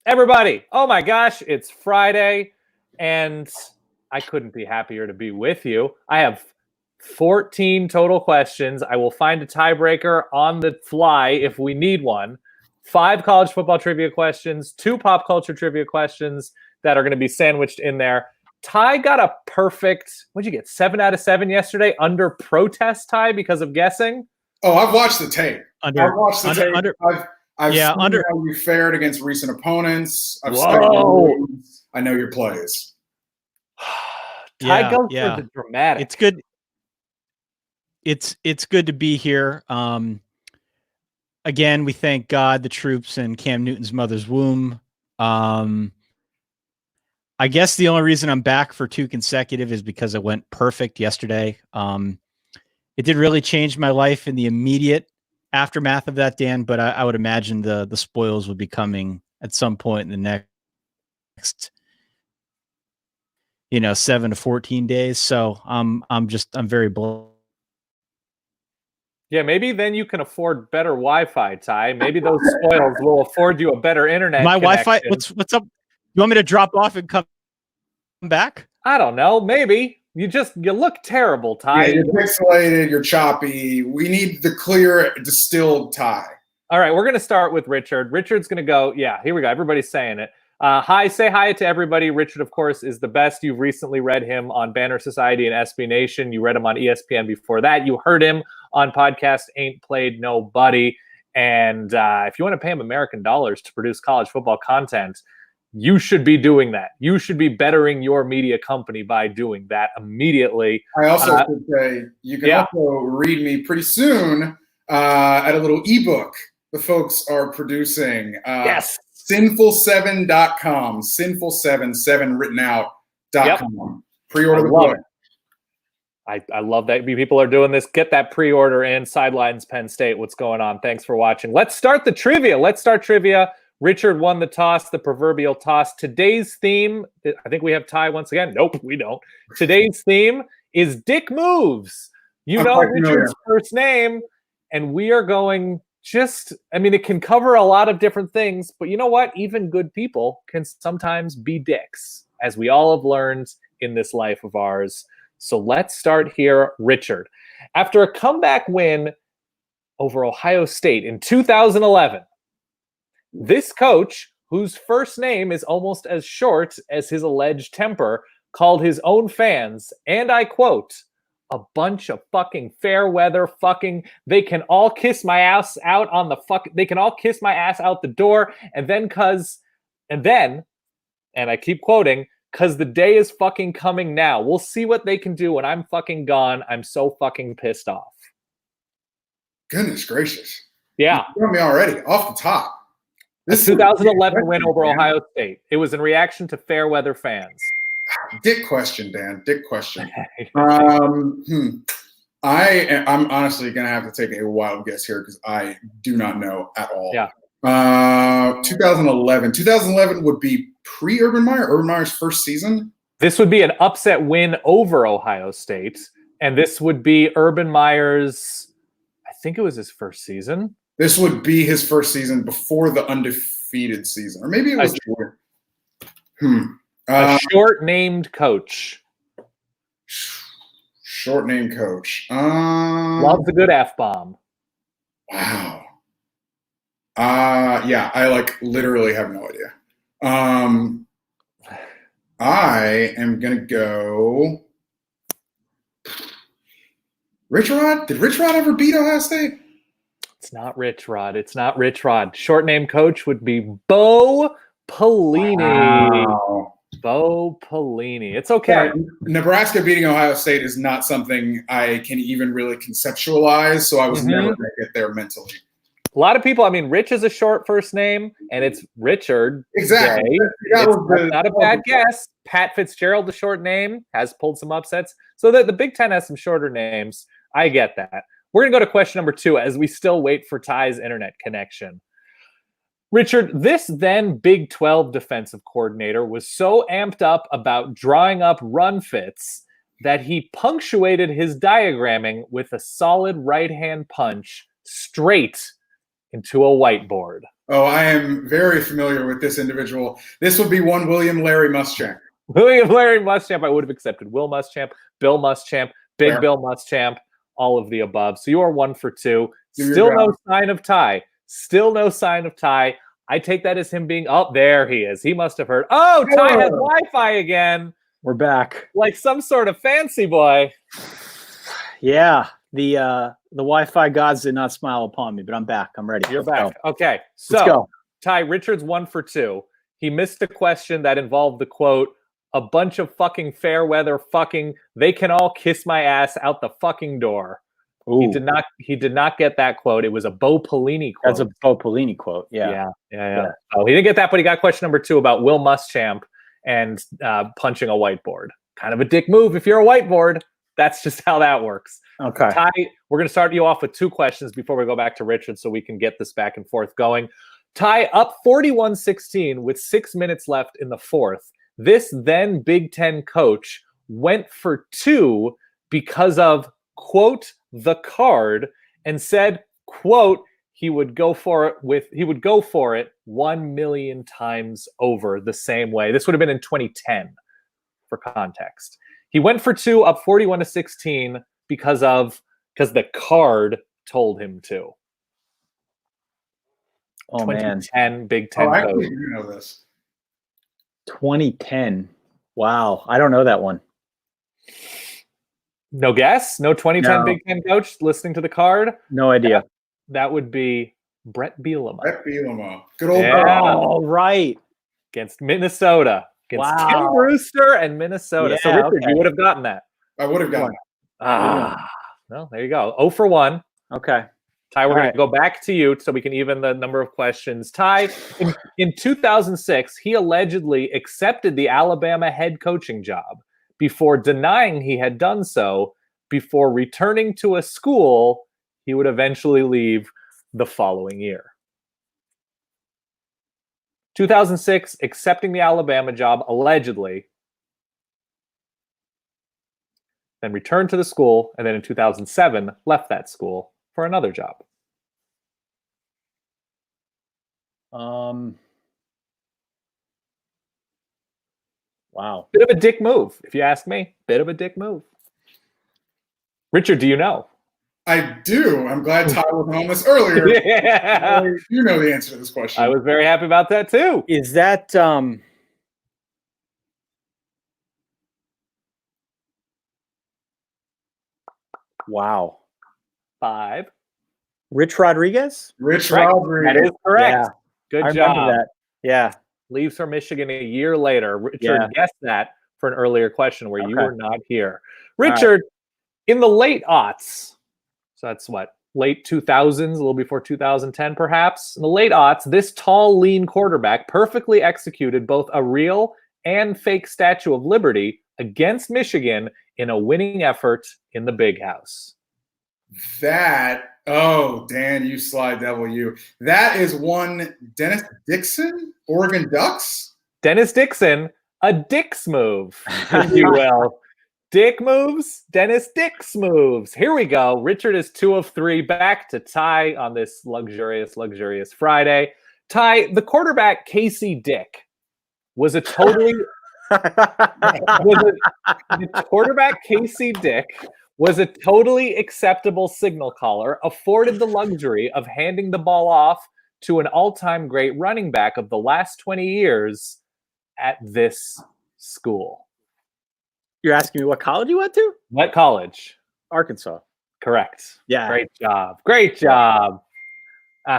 Everybody, oh my gosh, it's Friday, and I couldn't be happier to be with you. I have 14 total questions. I will find a tiebreaker on the fly if we need one. 5 college football trivia questions, 2 pop culture trivia questions that are going to be sandwiched in there. Ty got a perfect, what'd you get, 7 out of 7 yesterday under protest, Ty, because of guessing? Oh, I've watched the tape. I've watched the tape. I've seen how you fared against recent opponents. I know your plays. Ty goes for the dramatic. It's good. It's good to be here. Again, we thank God, the troops, and Cam Newton's mother's womb. I guess the only reason I'm back for 2 consecutive is because it went perfect yesterday. It did really change my life in the immediate aftermath of that, Dan, but I would imagine the spoils will be coming at some point in the next 7 to 14 days. So I'm very blessed. Yeah, maybe then you can afford better Wi-Fi, Ty. Maybe those spoils will afford you a better internet My connection. Wi-Fi, what's up? You want me to drop off and come back? I don't know. Maybe. You look terrible, Ty. Yeah, you're pixelated, you're choppy. We need the clear, distilled Ty. All right, we're going to start with Richard. Richard's going to go, yeah, here we go. Everybody's saying it. Say hi to everybody. Richard, of course, is the best. You've recently read him on Banner Society and SB Nation. You read him on ESPN before that. You heard him on podcast Ain't Played Nobody. And if you want to pay him American dollars to produce college football content, you should be doing that. You should be bettering your media company by doing that immediately. I also should say you can also read me pretty soon at a little ebook the folks are producing. Yes. Sinful7.com. Sinful7 written out.com. Pre-order the book. I love that people are doing this. Get that pre-order in. Sidelines Penn State. What's going on? Thanks for watching. Let's start the trivia. Richard won the toss, the proverbial toss. Today's theme, I think we have Ty once again. Nope, we don't. Today's theme is Dick Moves. You know Richard's first name, and we are going it can cover a lot of different things, but you know what? Even good people can sometimes be dicks, as we all have learned in this life of ours. So let's start here, Richard. After a comeback win over Ohio State in 2011, this coach, whose first name is almost as short as his alleged temper, called his own fans, and I quote, a bunch of fucking fair weather fucking, they can all kiss my ass out on the they can all kiss my ass out the door, and I keep quoting, cause the day is fucking coming now. We'll see what they can do when I'm fucking gone. I'm so fucking pissed off. Goodness gracious. Yeah. You got me already, off the top. This 2011 win over Ohio State. It was in reaction to fair weather fans. Dick question, Dan. Dick question. I'm honestly going to have to take a wild guess here because I do not know at all. Yeah. 2011. 2011 would be pre-Urban Meyer. Urban Meyer's first season. This would be an upset win over Ohio State, and this would be Urban Meyer's, I think it was his first season. This would be his first season before the undefeated season. Or maybe it was a short-named coach. Short-named coach. Loves a good F-bomb. Wow. Yeah, I literally have no idea. I am going to go Rich Rod. Did Rich Rod ever beat Ohio State? It's not Rich Rod. Short name coach would be Bo Pelini. Wow. Bo Pelini. It's okay. Nebraska beating Ohio State is not something I can even really conceptualize, so I was never going to get there mentally. A lot of people, Rich is a short first name, and it's Richard. Exactly. It's not a bad guess. Pat Fitzgerald, the short name, has pulled some upsets. So the Big Ten has some shorter names. I get that. We're going to go to question number 2 as we still wait for Ty's internet connection. Richard, this then Big 12 defensive coordinator was so amped up about drawing up run fits that he punctuated his diagramming with a solid right-hand punch straight into a whiteboard. Oh, I am very familiar with this individual. This would be one William Larry Muschamp. William Larry Muschamp, I would have accepted. Will Muschamp, Bill Muschamp, Big Fair. Bill Muschamp, all of the above. So you are 1 for 2. Still no sign of tie. Still no sign of tie. I take that as him being, oh, there he is. He must have heard. Oh, Ty has Wi-Fi again. We're back. Like some sort of fancy boy. Yeah. The Wi-Fi gods did not smile upon me, but I'm back. I'm ready. You're back. Okay. So, let's go. Ty, Richard's 1 for 2. He missed a question that involved the quote, a bunch of fucking fair weather fucking, they can all kiss my ass out the fucking door. Ooh. He did not get that quote. It was a Bo Pelini quote. That's a Bo Pelini quote. Yeah. Oh, he didn't get that, but he got question number 2 about Will Muschamp and punching a whiteboard. Kind of a dick move if you're a whiteboard. That's just how that works. Okay. Ty, we're going to start you off with 2 questions before we go back to Richard so we can get this back and forth going. Ty, up 41-16 with 6 minutes left in the 4th. This then Big Ten coach went for 2 because of, quote, the card, and said, quote, he would go for it 1 million times over the same way. This would have been in 2010 for context. He went for 2 up 41-16 because the card told him to. Oh, 2010 man. Big Ten I coach. didn't know this. 2010. Wow. I don't know that one. No guess? No 2010 Big Ten coach listening to the card? No idea. That would be Brett Bielema. Brett Bielema. Good old All right. Against Minnesota. Against Tim Brewster and Minnesota. So Richard, you would have gotten that. I would have gotten it. Well, there you go. 0 for 1. Okay. Ty, we're going to go back to you so we can even the number of questions. Ty, in 2006, he allegedly accepted the Alabama head coaching job before denying he had done so, before returning to a school he would eventually leave the following year. 2006, accepting the Alabama job, allegedly, then returned to the school, and then in 2007, left that school for another job. Wow. Bit of a dick move, if you ask me. Bit of a dick move. Richard, do you know? I do. I'm glad Ty was on this earlier. Yeah. You know the answer to this question. I was very happy about that too. Is that wow. 5. Rich Rodriguez? Rich Rodriguez. That is correct. Yeah. Good I job. remember that. Yeah. Leaves for Michigan a year later. Richard guessed that for an earlier question where you were not here. Richard, in the late aughts, so that's what, late 2000s, a little before 2010 perhaps, in the late aughts, this tall, lean quarterback perfectly executed both a real and fake Statue of Liberty against Michigan in a winning effort in the Big House. Dan, you sly devil, you. That is one Dennis Dixon, Oregon Ducks. Dennis Dixon, a Dix move, if you will. Dick moves, Dennis Dix moves. Here we go. Richard is 2 of 3, back to Ty on this luxurious Friday. Ty, the quarterback Casey Dick was a totally the quarterback Casey Dick was a totally acceptable signal caller, afforded the luxury of handing the ball off to an all-time great running back of the last 20 years at this school. You're asking me what college you went to? What college? Arkansas. Correct. Yeah. Great job.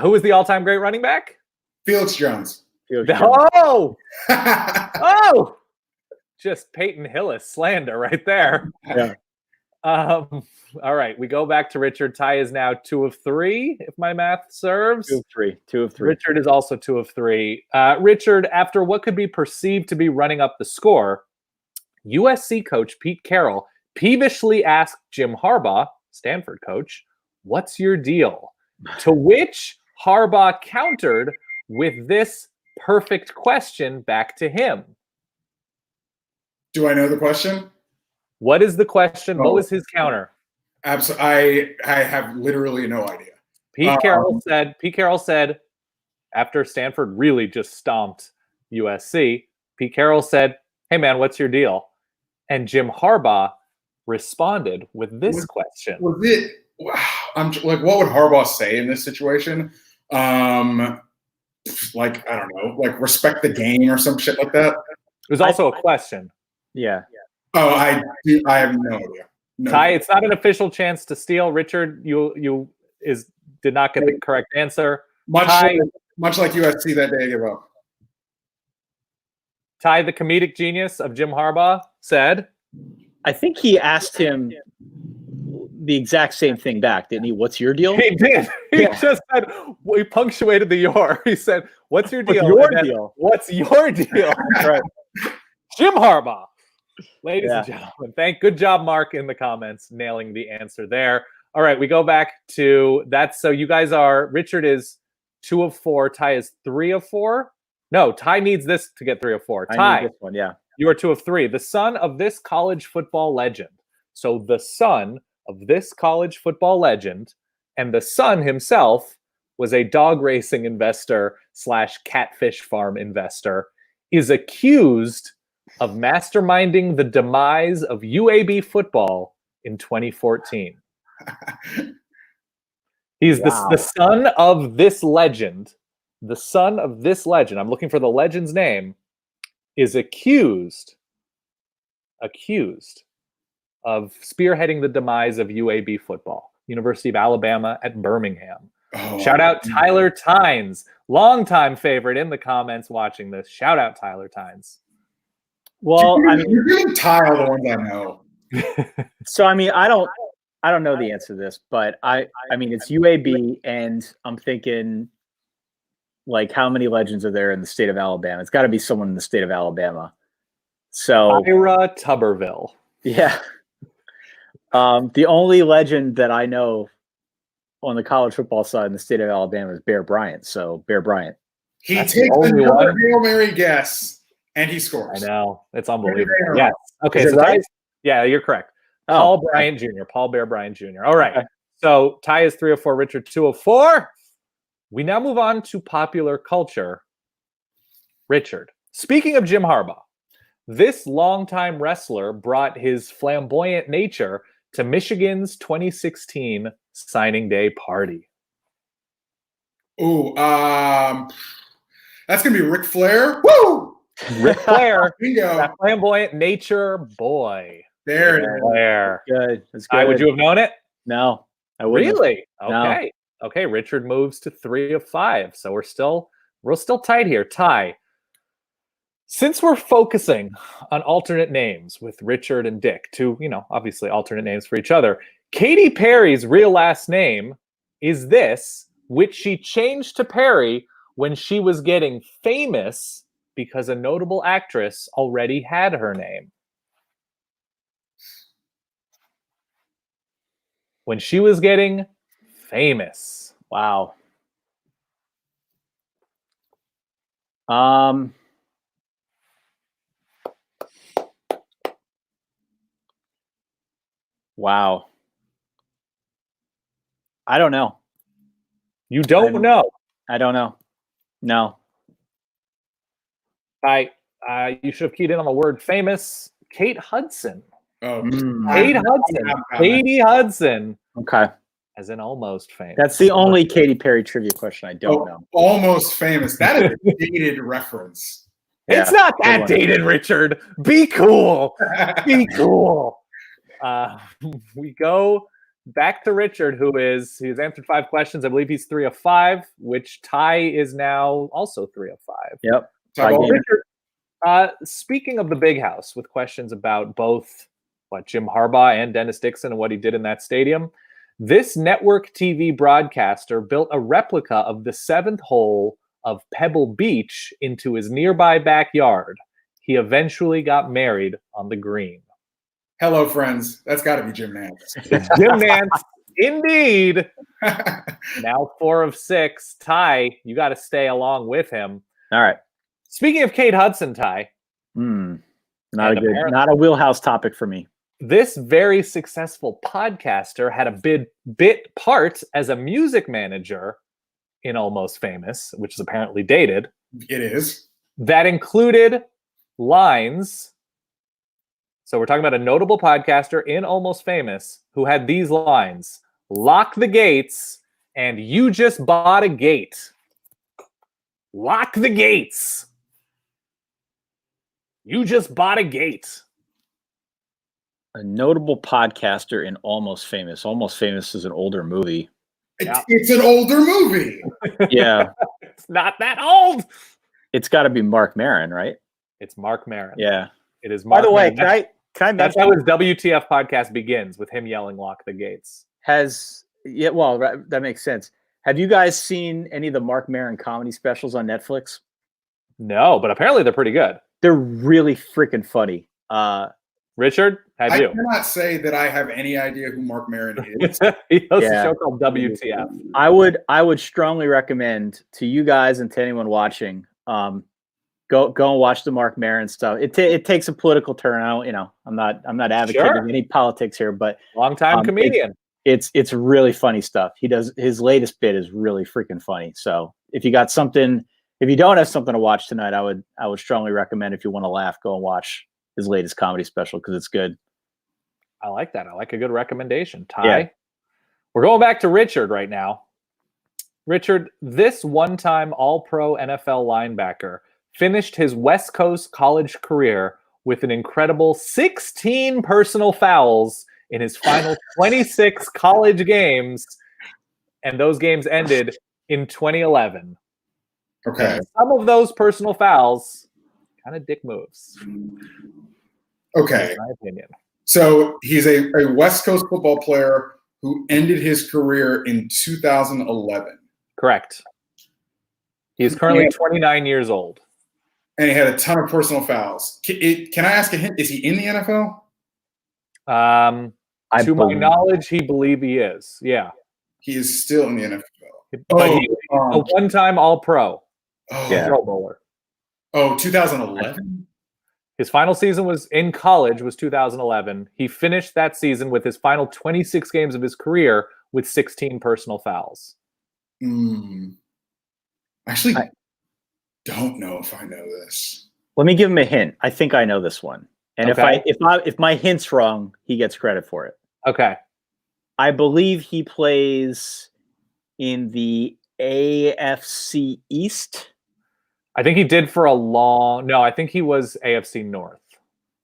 Who was the all-time great running back? Felix Jones. Oh! Oh! Just Peyton Hillis slander right there. Yeah. All right, we go back to Richard. Ty is now 2 of 3, if my math serves. 2 of 3. Richard is also 2 of 3. Richard, after what could be perceived to be running up the score, USC coach Pete Carroll peevishly asked Jim Harbaugh, Stanford coach, "What's your deal?" To which Harbaugh countered with this perfect question back to him. Do I know the question? What is the question? What was his counter? Absolutely. I have literally no idea. Pete Carroll said, after Stanford really just stomped USC, Pete Carroll said, "Hey man, what's your deal?" And Jim Harbaugh responded with this question. Was it? I'm like, what would Harbaugh say in this situation? Like, I don't know, like respect the game or some shit like that. It was also a question. Yeah. Oh, I have no idea. No Ty, idea. it's not an official chance to steal. Richard, you did not get the correct answer. Much like USC that day, I give up. Ty, the comedic genius of Jim Harbaugh, said, I think he asked him the exact same thing back, didn't he? What's your deal? He did. He just said, we punctuated the your. He said, what's your deal? What's your deal? Right. Jim Harbaugh. Ladies and gentlemen, good job, Mark, in the comments, nailing the answer there. All right, we go back to that. So you guys Richard is 2 of 4. Ty is 3 of 4. No, Ty needs this to get 3 of 4. Ty, I need this one, yeah. You are 2 of 3. The son of this college football legend. So the son of this college football legend, and the son himself was a dog racing investor / catfish farm investor, is accused of masterminding the demise of UAB football in 2014. He's the son of this legend. The son of this legend, I'm looking for the legend's name, is accused of spearheading the demise of UAB football, University of Alabama at Birmingham. Oh, shout out Tyler Tynes, longtime favorite in the comments watching this. Shout out Tyler Tynes. Well, you're giving Ty all the ones I know. So I don't know the answer to this, but I mean it's UAB, and I'm thinking, like, how many legends are there in the state of Alabama? It's got to be someone in the state of Alabama. So Ira Tuberville. Yeah. The only legend that I know on the college football side in the state of Alabama is Bear Bryant. So Bear Bryant. He takes another Hail Mary guess and he scores. I know. It's unbelievable. Yes. Okay. So right? Yeah, you're correct. Paul Bryant Jr. Paul Bear Bryant Jr. All right. Okay. So Ty is 3 of 4. Richard 2 of 4. We now move on to popular culture. Richard, speaking of Jim Harbaugh, this longtime wrestler brought his flamboyant nature to Michigan's 2016 signing day party. Ooh, that's going to be Ric Flair. Woo! Ric Flair. Bingo. That flamboyant nature boy. There it is. There. Good. That's good. Would you have known it? No, I wouldn't. Really? Okay. No. Okay. Richard moves to 3 of 5. So we're still tight here. Ty. Since we're focusing on alternate names with Richard and Dick, two, obviously alternate names for each other, Katy Perry's real last name is this, which she changed to Perry when she was getting famous because a notable actress already had her name. When she was getting famous. Wow. Wow. I don't know. You don't know? I don't know. No. You should have keyed in on the word famous. Kate Hudson. Oh, Kate Hudson. Katie Hudson. Okay. As in almost famous. That's the only Katy Perry trivia question I don't know. Almost famous. That is a dated reference. It's not that dated, Richard. Be cool. Be cool. We go back to Richard, he's answered 5 questions. I believe he's 3 of 5, which Ty is now also 3 of 5. Yep. Richard, speaking of the big house, with questions about both Jim Harbaugh and Dennis Dixon and what he did in that stadium, this network TV broadcaster built a replica of the 7th hole of Pebble Beach into his nearby backyard. He eventually got married on the green. Hello, friends. That's got to be Jim Nantz. It's Jim Nantz, indeed. Now 4 of 6. Ty, you got to stay along with him. All right. Speaking of Kate Hudson, Ty. Not a wheelhouse topic for me. This very successful podcaster had a bit part as a music manager in Almost Famous, which is apparently dated. It is. That included lines. So we're talking about a notable podcaster in Almost Famous who had these lines: "Lock the gates," and "You just bought a gate." Lock the gates. You just bought a gate. A notable podcaster in Almost Famous. Almost Famous is an older movie. It's an older movie. Yeah. It's not that old. It's got to be Mark Maron, right? It's Mark Maron. Yeah. It is Mark By the way, Maron. can I That's mention? how his WTF podcast begins, with him yelling "Lock the gates." That makes sense. Have you guys seen any of the Mark Maron comedy specials on Netflix? No, but apparently they're pretty good. They're really freaking funny. Richard, have you? I cannot say that I have any idea who Mark Maron is. He hosts a show called WTF. I would strongly recommend to you guys and to anyone watching, go and watch the Mark Maron stuff. It takes a political turn. I'm not advocating any politics here, but Longtime comedian. It's really funny stuff. His latest bit is really freaking funny. So if you don't have something to watch tonight, I would strongly recommend, if you want to laugh, go and watch his latest comedy special, because it's good. I like that. I like a good recommendation. Ty, we're going back to Richard right now. Richard, this one-time All-Pro NFL linebacker finished his West Coast college career with an incredible 16 personal fouls in his final 26 college games, and those games ended in 2011. Okay. And some of those personal fouls, kind of dick moves. Okay. In my opinion. So he's a West Coast football player who ended his career in 2011. Correct. He is currently 29 years old. And he had a ton of personal fouls. Can I ask a hint? Is he in the NFL? To my knowledge, he is. Yeah. He is still in the NFL. But he a one-time All-Pro. Pro Bowler. 2011? His final season was 2011. He finished that season with his final 26 games of his career with 16 personal fouls. Actually, I don't know if I know this. Let me give him a hint. I think I know this one. And if my hint's wrong, he gets credit for it. Okay. I believe he plays in the AFC East. I think he did for a long. No, I think he was AFC North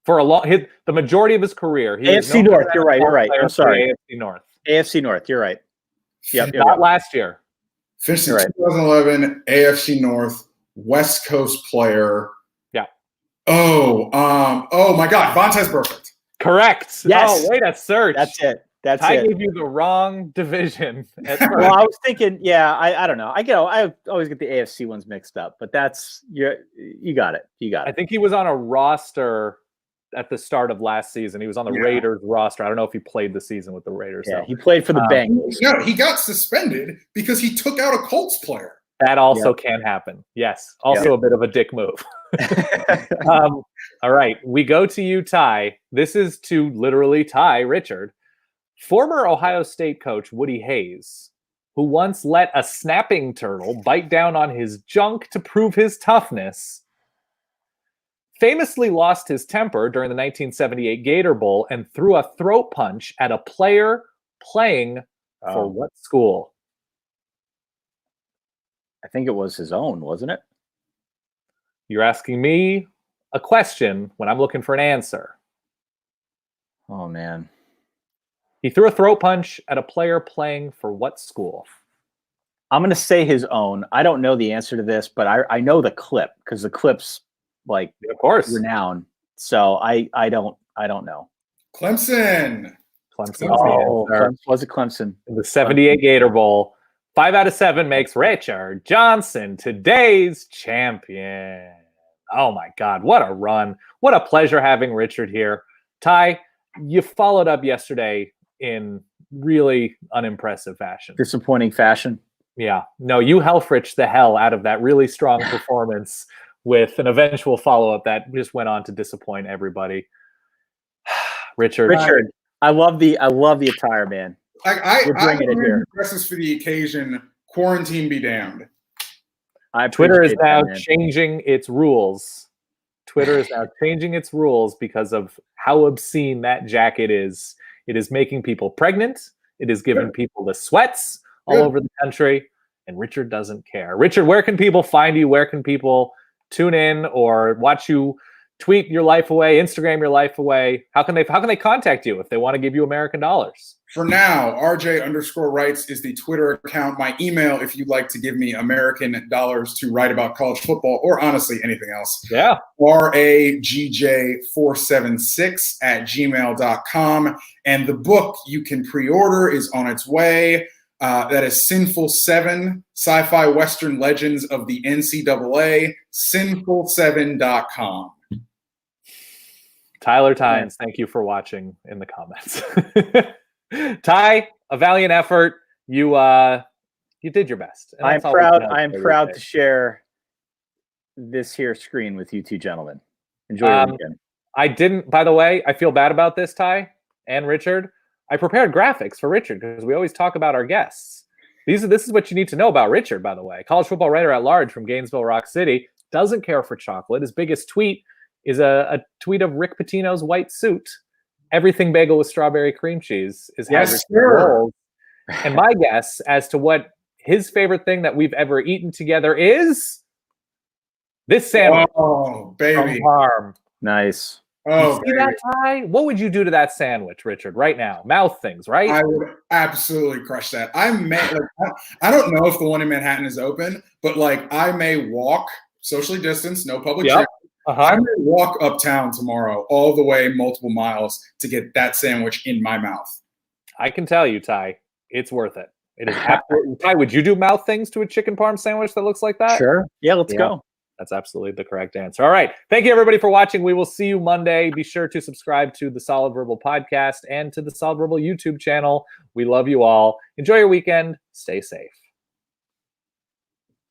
for a long. The majority of his career. AFC North. You're right. I'm sorry. AFC North. AFC North. You're right. Yep. Not last year. Finished in 2011. AFC North. West Coast player. Yeah. Oh my God, Vontaze Burfict. Correct. Yes. Oh, wait a search. That's it. I gave you the wrong division. Well, I was thinking, I don't know. I always get the AFC ones mixed up, but you got it. I think he was on a roster at the start of last season. He was on the Raiders roster. I don't know if he played the season with the Raiders. Yeah, he played for the Bengals. No, he got suspended because he took out a Colts player. That also can happen. Yes. Also a bit of a dick move. All right. We go to you, Ty. This is to literally Ty Richard. Former Ohio State coach Woody Hayes, who once let a snapping turtle bite down on his junk to prove his toughness, famously lost his temper during the 1978 Gator Bowl and threw a throat punch at a player playing for what school? I think it was his own, wasn't it? You're asking me a question when I'm looking for an answer. Oh, man. He threw a throat punch at a player playing for what school? I'm going to say his own. I don't know the answer to this, but I know the clip because the clip's of course, renowned. So I don't know. Clemson. Was it Clemson? The 78 Gator Bowl. 5 out of 7 makes Richard Johnson today's champion. Oh my God, what a run. What a pleasure having Richard here. Ty, you followed up yesterday in really unimpressive fashion. Disappointing fashion. Yeah. No, you Helfrich the hell out of that really strong performance with an eventual follow-up that just went on to disappoint everybody. Richard, I love the attire, man. I bring dresses for the occasion quarantine be damned. Twitter is now changing its rules. Twitter is now changing its rules because of how obscene that jacket is. It is making people pregnant. It is giving people the sweats all over the country. And Richard doesn't care. Richard, where can people find you? Where can people tune in or watch you tweet your life away, Instagram your life away? How can they contact you if they want to give you American dollars? For now, RJ_writes is the Twitter account. My email, if you'd like to give me American dollars to write about college football or honestly anything else. Yeah. RAGJ476@gmail.com. And the book you can pre-order is on its way. That is Sinful 7, Sci-Fi Western Legends of the NCAA, sinful7.com. Tyler Tynes, thank you for watching in the comments. Ty, a valiant effort. You did your best. I'm proud to share this here screen with you two gentlemen. Enjoy your weekend. By the way, I feel bad about this, Ty and Richard. I prepared graphics for Richard because we always talk about our guests. This is what you need to know about Richard, by the way. College football writer at large from Gainesville, Rock City, doesn't care for chocolate. His biggest tweet is a tweet of Rick Pitino's white suit. Everything bagel with strawberry cream cheese is how Richard rolls. And my guess as to what his favorite thing that we've ever eaten together is this sandwich. Oh, baby. From Parm. Nice. Oh, see that, Ty? What would you do to that sandwich, Richard, right now? Mouth things, right? I would absolutely crush that. I don't know if the one in Manhattan is open, but I may walk, socially distanced, no public transit. I may walk uptown tomorrow all the way multiple miles to get that sandwich in my mouth. I can tell you, Ty, it's worth it. It is absolutely. Ty, would you do mouth things to a chicken parm sandwich that looks like that? Sure. Yeah, let's go. That's absolutely the correct answer. All right. Thank you, everybody, for watching. We will see you Monday. Be sure to subscribe to the Solid Verbal podcast and to the Solid Verbal YouTube channel. We love you all. Enjoy your weekend. Stay safe.